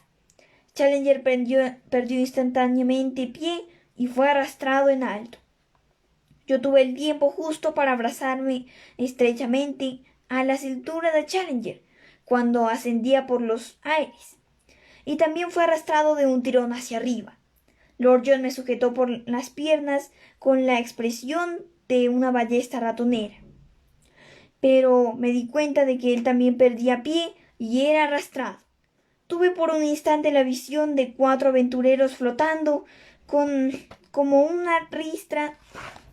Challenger perdió instantáneamente pie y fue arrastrado en alto. Yo tuve el tiempo justo para abrazarme estrechamente a la cintura de Challenger cuando ascendía por los aires, y también fue arrastrado de un tirón hacia arriba. Lord John me sujetó por las piernas con la expresión de una ballesta ratonera. Pero me di cuenta de que él también perdía pie y era arrastrado. Tuve por un instante la visión de 4 aventureros flotando como una ristra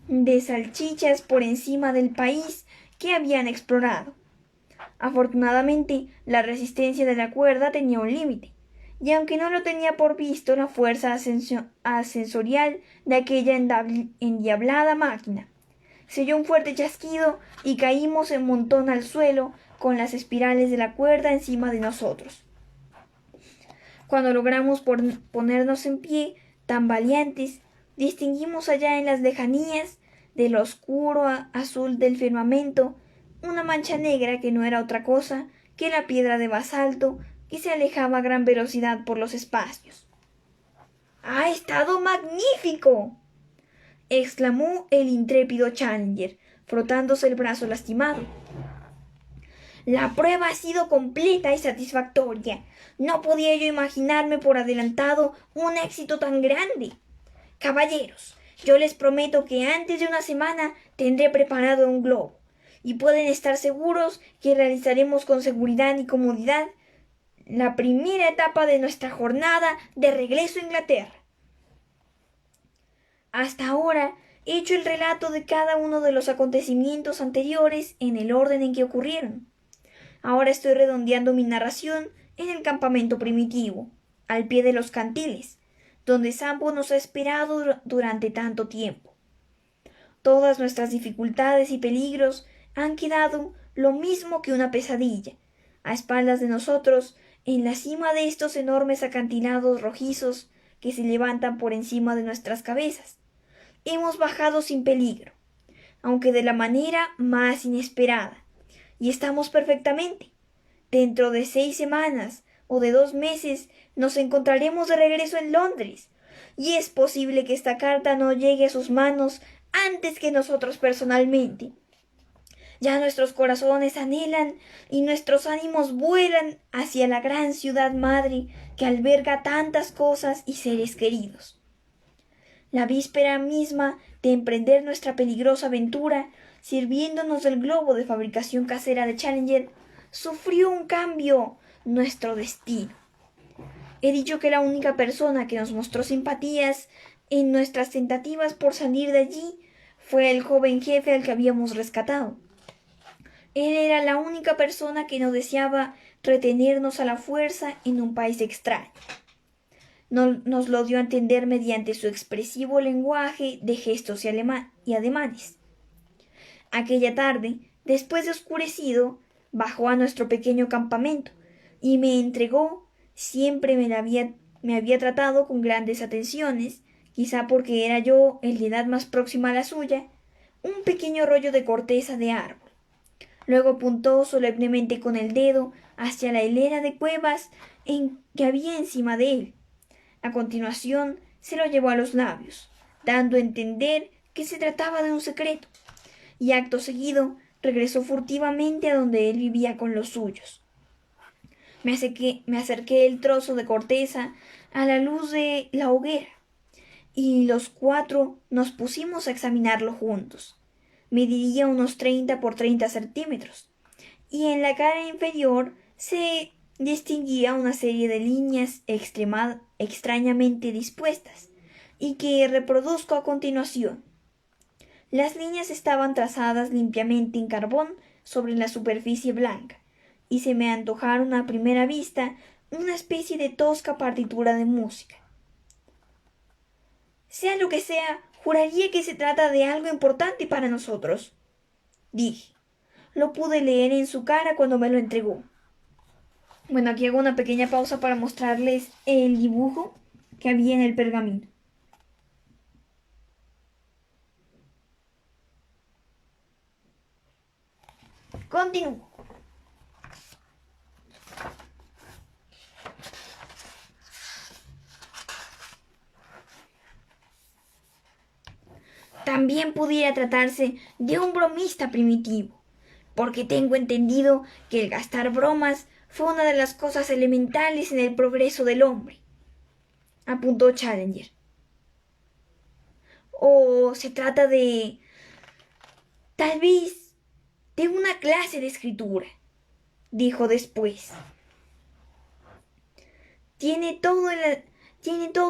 de salchichas por encima del país que habían explorado. Afortunadamente, la resistencia de la cuerda tenía un límite, y aunque no lo tenía por visto la fuerza ascensorial de aquella endiablada máquina, se oyó un fuerte chasquido y caímos en montón al suelo con las espirales de la cuerda encima de nosotros. Cuando logramos ponernos en pie, tambaleantes, distinguimos allá en las lejanías del oscuro azul del firmamento una mancha negra que no era otra cosa que la piedra de basalto que se alejaba a gran velocidad por los espacios. ¡Ha estado magnífico!, exclamó el intrépido Challenger, frotándose el brazo lastimado. La prueba ha sido completa y satisfactoria. No podía yo imaginarme por adelantado un éxito tan grande. Caballeros, yo les prometo que antes de una semana tendré preparado un globo, y pueden estar seguros que realizaremos con seguridad y comodidad la primera etapa de nuestra jornada de regreso a Inglaterra. Hasta ahora he hecho el relato de cada uno de los acontecimientos anteriores en el orden en que ocurrieron. Ahora estoy redondeando mi narración en el campamento primitivo, al pie de los cantiles, donde Sambo nos ha esperado durante tanto tiempo. Todas nuestras dificultades y peligros han quedado lo mismo que una pesadilla, a espaldas de nosotros, en la cima de estos enormes acantilados rojizos que se levantan por encima de nuestras cabezas. Hemos bajado sin peligro, aunque de la manera más inesperada, y estamos perfectamente. Dentro de 6 semanas o de 2 meses nos encontraremos de regreso en Londres, y es posible que esta carta no llegue a sus manos antes que nosotros personalmente. Ya nuestros corazones anhelan y nuestros ánimos vuelan hacia la gran ciudad madre que alberga tantas cosas y seres queridos. La víspera misma de emprender nuestra peligrosa aventura, sirviéndonos del globo de fabricación casera de Challenger, sufrió un cambio nuestro destino. He dicho que la única persona que nos mostró simpatías en nuestras tentativas por salir de allí fue el joven jefe al que habíamos rescatado. Él era la única persona que no deseaba retenernos a la fuerza en un país extraño. nos lo dio a entender mediante su expresivo lenguaje de gestos y ademanes. Aquella tarde, después de oscurecido, bajó a nuestro pequeño campamento y me entregó, siempre me había tratado con grandes atenciones, quizá porque era yo el de edad más próxima a la suya, un pequeño rollo de corteza de árbol. Luego apuntó solemnemente con el dedo hacia la hilera de cuevas que había encima de él. A continuación se lo llevó a los labios, dando a entender que se trataba de un secreto, y acto seguido regresó furtivamente a donde él vivía con los suyos. Me acerqué el trozo de corteza a la luz de la hoguera, y los 4 nos pusimos a examinarlo juntos. Mediría unos 30 por 30 centímetros, y en la cara inferior se distinguía una serie de líneas extrañamente dispuestas, y que reproduzco a continuación. Las líneas estaban trazadas limpiamente en carbón sobre la superficie blanca, y se me antojaron a primera vista una especie de tosca partitura de música. Sea lo que sea, juraría que se trata de algo importante para nosotros, dije. Lo pude leer en su cara cuando me lo entregó. Bueno, aquí hago una pequeña pausa para mostrarles el dibujo que había en el pergamino. Continúo. También pudiera tratarse de un bromista primitivo, porque tengo entendido que el gastar bromas fue una de las cosas elementales en el progreso del hombre, apuntó Challenger. O se trata tal vez, de una clase de escritura, dijo después. Tiene todo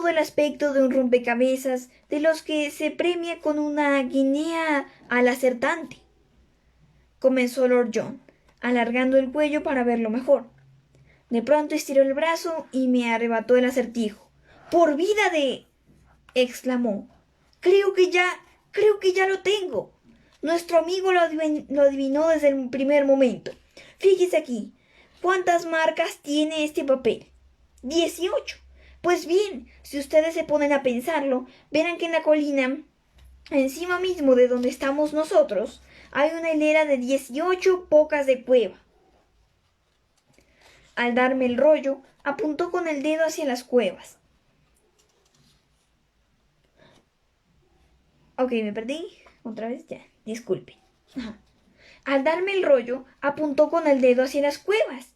el aspecto de un rompecabezas de los que se premia con una guinea al acertante, comenzó Lord John, alargando el cuello para verlo mejor. De pronto estiró el brazo y me arrebató el acertijo. ¡Por vida de! Exclamó. Creo que ya lo tengo. Nuestro amigo lo adivinó desde el primer momento. Fíjese aquí. ¿Cuántas marcas tiene este papel? 18. Pues bien, si ustedes se ponen a pensarlo, verán que en la colina, encima mismo de donde estamos nosotros, hay una hilera de 18 pocas de cueva. Al darme el rollo, apuntó con el dedo hacia las cuevas. Ok, me perdí. Otra vez, ya. Disculpen. Ajá. Al darme el rollo, apuntó con el dedo hacia las cuevas,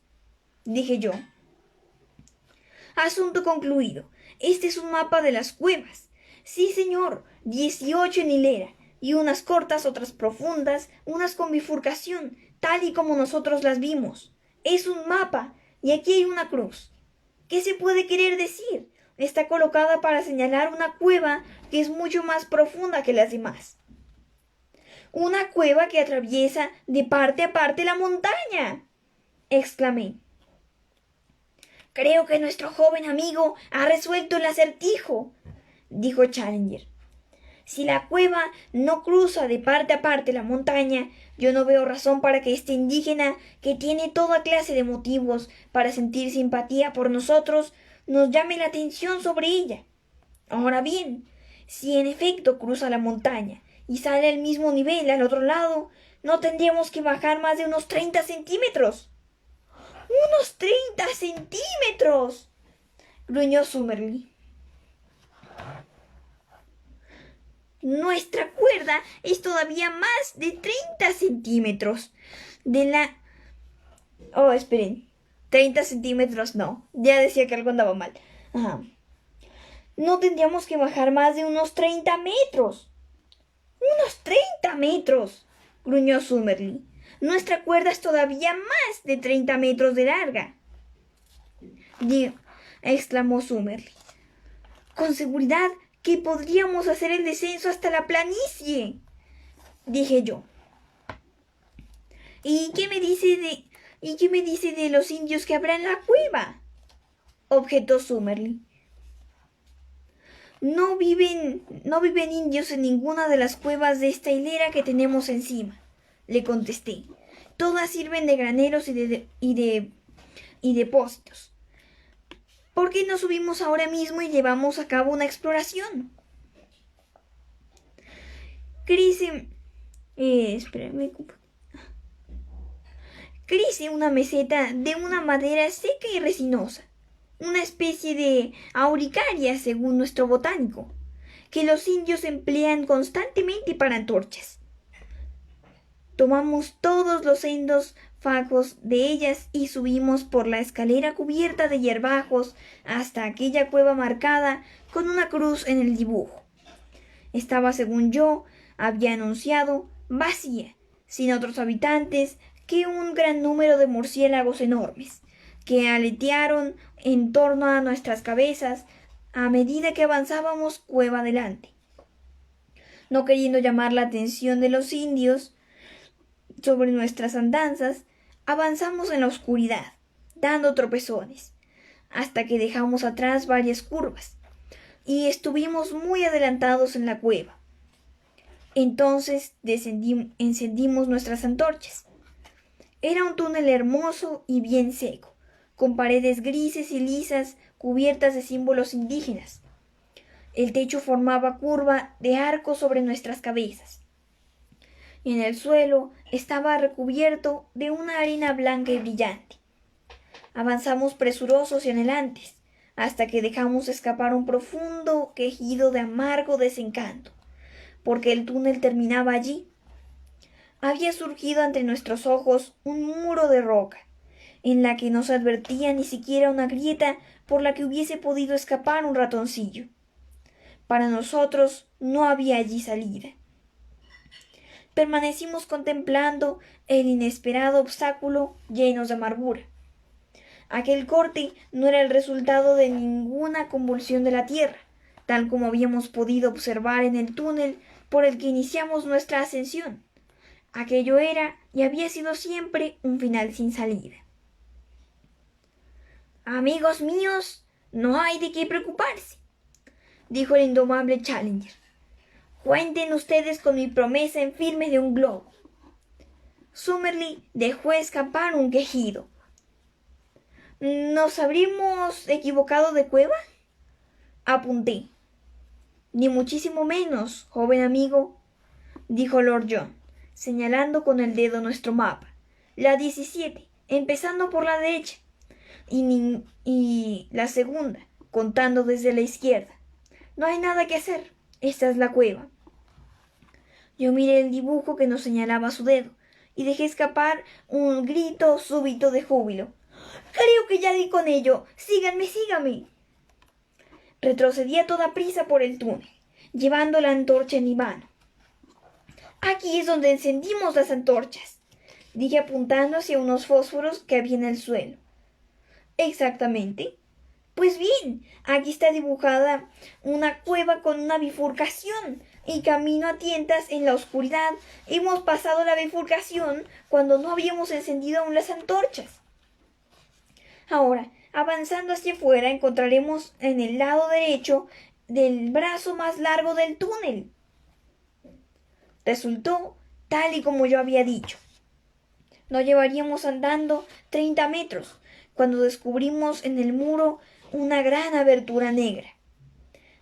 dije yo. Asunto concluido. Este es un mapa de las cuevas. Sí, señor, 18 en hilera, y unas cortas, otras profundas, unas con bifurcación, tal y como nosotros las vimos. Es un mapa, y aquí hay una cruz. ¿Qué se puede querer decir? Está colocada para señalar una cueva que es mucho más profunda que las demás. Una cueva que atraviesa de parte a parte la montaña, exclamé. Creo que nuestro joven amigo ha resuelto el acertijo, dijo Challenger. Si la cueva no cruza de parte a parte la montaña, yo no veo razón para que este indígena, que tiene toda clase de motivos para sentir simpatía por nosotros, nos llame la atención sobre ella. Ahora bien, si en efecto cruza la montaña y sale al mismo nivel al otro lado, no tendríamos que bajar más de unos 30 centímetros. ¡Unos 30 centímetros! Gruñó Summerlee. Nuestra cuerda es todavía más de 30 centímetros. Oh, esperen. 30 centímetros no. Ya decía que algo andaba mal. Ajá. No tendríamos que bajar más de unos 30 metros. ¡Unos 30 metros! Gruñó Summerlee. Nuestra cuerda es todavía más de 30 metros de larga. Exclamó Summerlee. Con seguridad que podríamos hacer el descenso hasta la planicie, dije yo. ¿Y qué me dice de los indios que habrá en la cueva?, objetó Summerlee. No viven indios en ninguna de las cuevas de esta hilera que tenemos encima, le contesté. Todas sirven de graneros y depósitos. ¿Por qué no subimos ahora mismo y llevamos a cabo una exploración? Crece una meseta de una madera seca y resinosa, una especie de auricaria según nuestro botánico, que los indios emplean constantemente para antorchas. Tomamos todos los sendos fajos de ellas y subimos por la escalera cubierta de hierbajos hasta aquella cueva marcada con una cruz en el dibujo. Estaba, según yo había anunciado, vacía, sin otros habitantes que un gran número de murciélagos enormes, que aletearon en torno a nuestras cabezas a medida que avanzábamos cueva adelante. No queriendo llamar la atención de los indios sobre nuestras andanzas, avanzamos en la oscuridad, dando tropezones, hasta que dejamos atrás varias curvas, y estuvimos muy adelantados en la cueva. Entonces encendimos nuestras antorchas. Era un túnel hermoso y bien seco, con paredes grises y lisas cubiertas de símbolos indígenas. El techo formaba curva de arco sobre nuestras cabezas. Y en el suelo estaba recubierto de una arena blanca y brillante. Avanzamos presurosos y anhelantes, hasta que dejamos escapar un profundo quejido de amargo desencanto, porque el túnel terminaba allí. Había surgido ante nuestros ojos un muro de roca, en la que no se advertía ni siquiera una grieta por la que hubiese podido escapar un ratoncillo. Para nosotros no había allí salida. Permanecimos contemplando el inesperado obstáculo llenos de amargura. Aquel corte no era el resultado de ninguna convulsión de la tierra, tal como habíamos podido observar en el túnel por el que iniciamos nuestra ascensión. Aquello era y había sido siempre un final sin salida. Amigos míos, no hay de qué preocuparse, dijo el indomable Challenger. Cuenten ustedes con mi promesa en firme de un globo. Summerlee dejó escapar un quejido. ¿Nos habríamos equivocado de cueva? Apunté. Ni muchísimo menos, joven amigo, dijo Lord John, señalando con el dedo nuestro mapa. La 17, empezando por la derecha, y la segunda, contando desde la izquierda. No hay nada que hacer. Esta es la cueva. Yo miré el dibujo que nos señalaba su dedo y dejé escapar un grito súbito de júbilo. Creo que ya di con ello. Síganme, síganme. Retrocedí a toda prisa por el túnel, llevando la antorcha en mi mano. Aquí es donde encendimos las antorchas, dije apuntando hacia unos fósforos que había en el suelo. Exactamente. Pues bien, aquí está dibujada una cueva con una bifurcación y camino a tientas en la oscuridad. Hemos pasado la bifurcación cuando no habíamos encendido aún las antorchas. Ahora, avanzando hacia afuera, encontraremos en el lado derecho del brazo más largo del túnel. Resultó tal y como yo había dicho. No llevaríamos andando 30 metros cuando descubrimos en el muro una gran abertura negra.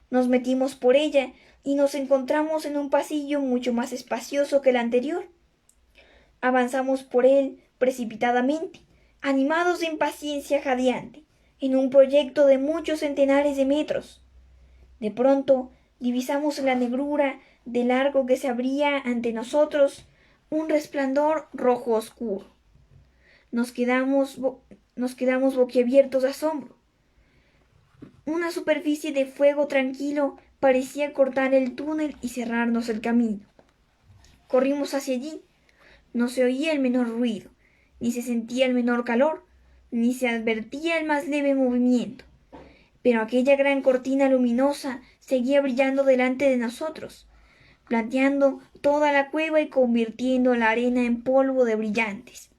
Nos metimos por ella y nos encontramos en un pasillo mucho más espacioso que el anterior. Avanzamos por él precipitadamente, animados de impaciencia jadeante, en un proyecto de muchos centenares de metros. De pronto divisamos en la negrura del arco que se abría ante nosotros un resplandor rojo oscuro. Nos quedamos boquiabiertos de asombro. Una superficie de fuego tranquilo parecía cortar el túnel y cerrarnos el camino. Corrimos hacia allí. No se oía el menor ruido, ni se sentía el menor calor, ni se advertía el más leve movimiento. Pero aquella gran cortina luminosa seguía brillando delante de nosotros, planteando toda la cueva y convirtiendo la arena en polvo de brillantes,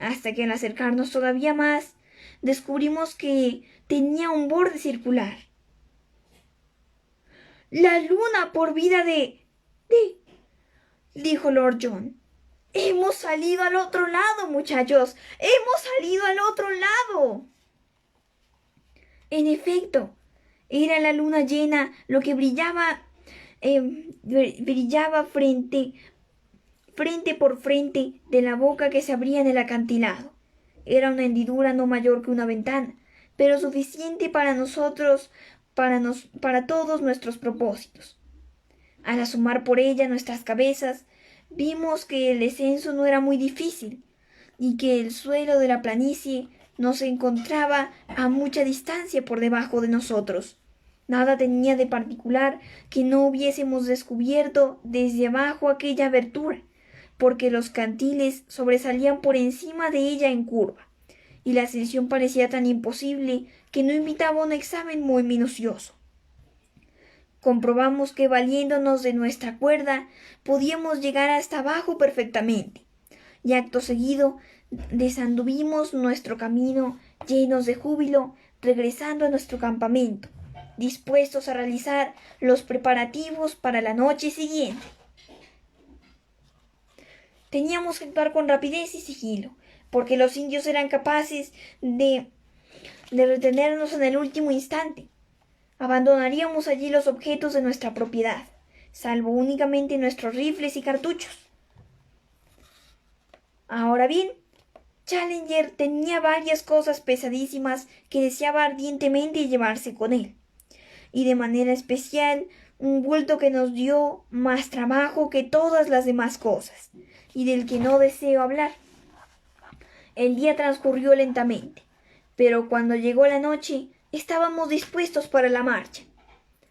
hasta que al acercarnos todavía más, descubrimos que tenía un borde circular. La luna por vida de, dijo Lord John. Hemos salido al otro lado, muchachos. Hemos salido al otro lado. En efecto, era la luna llena lo que brillaba frente por frente de la boca que se abría en el acantilado. Era una hendidura no mayor que una ventana, pero suficiente para nosotros, para todos nuestros propósitos. Al asomar por ella nuestras cabezas, vimos que el descenso no era muy difícil y que el suelo de la planicie no se encontraba a mucha distancia por debajo de nosotros. Nada tenía de particular que no hubiésemos descubierto desde abajo aquella abertura, porque los cantiles sobresalían por encima de ella en curva, y la ascensión parecía tan imposible que no invitaba un examen muy minucioso. Comprobamos que valiéndonos de nuestra cuerda podíamos llegar hasta abajo perfectamente, y acto seguido desanduvimos nuestro camino llenos de júbilo, regresando a nuestro campamento, dispuestos a realizar los preparativos para la noche siguiente. Teníamos que actuar con rapidez y sigilo, porque los indios eran capaces de retenernos en el último instante. Abandonaríamos allí los objetos de nuestra propiedad, salvo únicamente nuestros rifles y cartuchos. Ahora bien, Challenger tenía varias cosas pesadísimas que deseaba ardientemente llevarse con él, y de manera especial un bulto que nos dio más trabajo que todas las demás cosas, y del que no deseo hablar. El día transcurrió lentamente, pero cuando llegó la noche estábamos dispuestos para la marcha.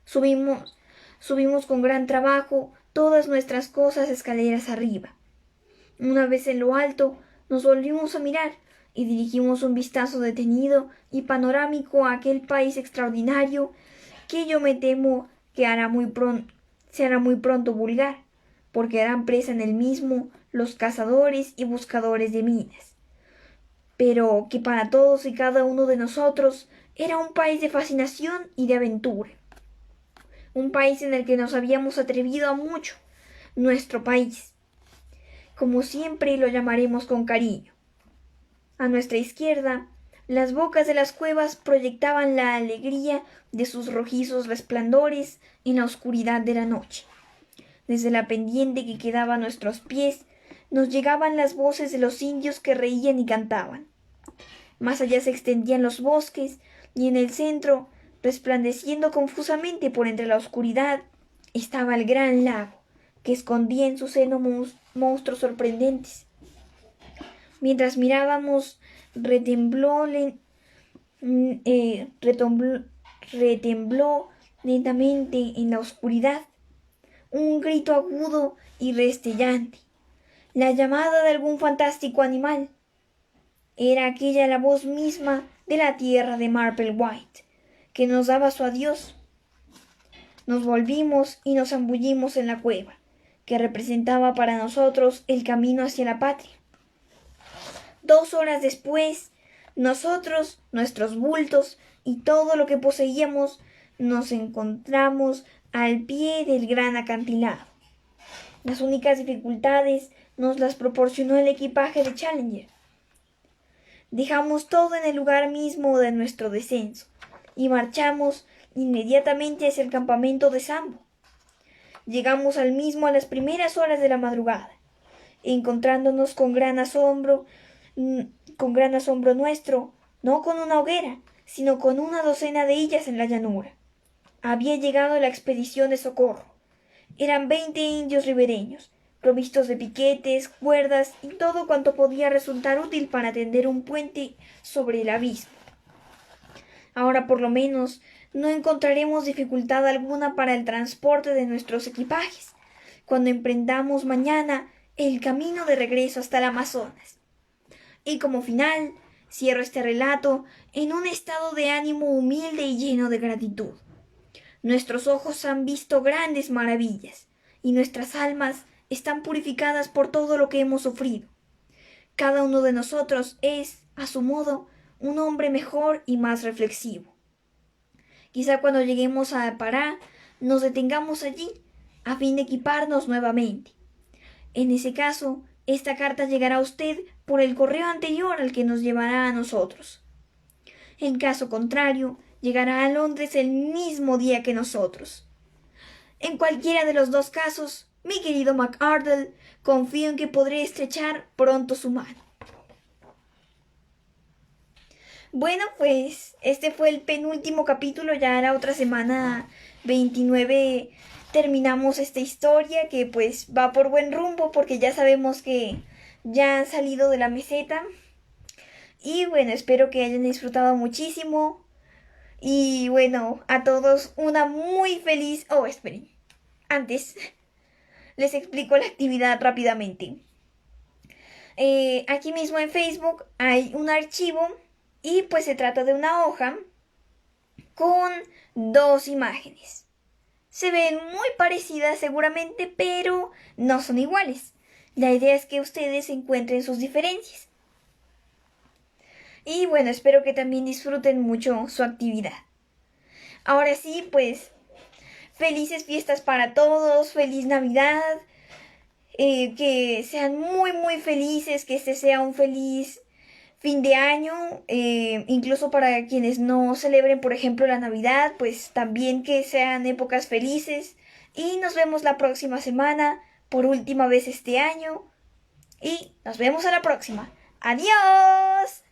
Subimos con gran trabajo todas nuestras cosas escaleras arriba. Una vez en lo alto, nos volvimos a mirar y dirigimos un vistazo detenido y panorámico a aquel país extraordinario que yo me temo que se hará muy pronto vulgar, porque harán presa en él mismo los cazadores y buscadores de minas, pero que para todos y cada uno de nosotros era un país de fascinación y de aventura, un país en el que nos habíamos atrevido a mucho, nuestro país, como siempre lo llamaremos con cariño. A nuestra izquierda, las bocas de las cuevas proyectaban la alegría de sus rojizos resplandores en la oscuridad de la noche. Desde la pendiente que quedaba a nuestros pies, nos llegaban las voces de los indios que reían y cantaban. Más allá se extendían los bosques, y en el centro, resplandeciendo confusamente por entre la oscuridad, estaba el gran lago, que escondía en su seno monstruos sorprendentes. Mientras mirábamos, retembló lentamente en la oscuridad un grito agudo y restellante, la llamada de algún fantástico animal. Era aquella la voz misma de la tierra de Marple White, que nos daba su adiós. Nos volvimos y nos zambullimos en la cueva, que representaba para nosotros el camino hacia la patria. 2 horas después, nosotros, nuestros bultos y todo lo que poseíamos, nos encontramos al pie del gran acantilado. Las únicas dificultades nos las proporcionó el equipaje de Challenger. Dejamos todo en el lugar mismo de nuestro descenso y marchamos inmediatamente hacia el campamento de Sambo. Llegamos al mismo a las primeras horas de la madrugada, encontrándonos con gran asombro nuestro, no con una hoguera, sino con una docena de ellas en la llanura. Había llegado la expedición de socorro. Eran 20 indios ribereños, provistos de piquetes, cuerdas y todo cuanto podía resultar útil para tender un puente sobre el abismo. Ahora por lo menos no encontraremos dificultad alguna para el transporte de nuestros equipajes, cuando emprendamos mañana el camino de regreso hasta el Amazonas. Y como final, cierro este relato en un estado de ánimo humilde y lleno de gratitud. Nuestros ojos han visto grandes maravillas, y nuestras almas están purificadas por todo lo que hemos sufrido. Cada uno de nosotros es, a su modo, un hombre mejor y más reflexivo. Quizá cuando lleguemos a Pará nos detengamos allí a fin de equiparnos nuevamente. En ese caso, esta carta llegará a usted por el correo anterior al que nos llevará a nosotros. En caso contrario, llegará a Londres el mismo día que nosotros. En cualquiera de los dos casos, mi querido McArdle, confío en que podré estrechar pronto su mano. Bueno, pues este fue el penúltimo capítulo. Ya la otra semana 29 terminamos esta historia que pues va por buen rumbo porque ya sabemos que ya han salido de la meseta. Y bueno, espero que hayan disfrutado muchísimo. Y bueno, a todos una muy feliz... Oh, esperen. Antes, les explico la actividad rápidamente. Aquí mismo en Facebook hay un archivo y pues se trata de una hoja con dos imágenes. Se ven muy parecidas seguramente, pero no son iguales. La idea es que ustedes encuentren sus diferencias. Y bueno, espero que también disfruten mucho su actividad. Ahora sí, pues, felices fiestas para todos, feliz Navidad, que sean muy felices, que este sea un feliz fin de año, incluso para quienes no celebren, por ejemplo, la Navidad, pues también que sean épocas felices. Y nos vemos la próxima semana, por última vez este año. Y nos vemos a la próxima. ¡Adiós!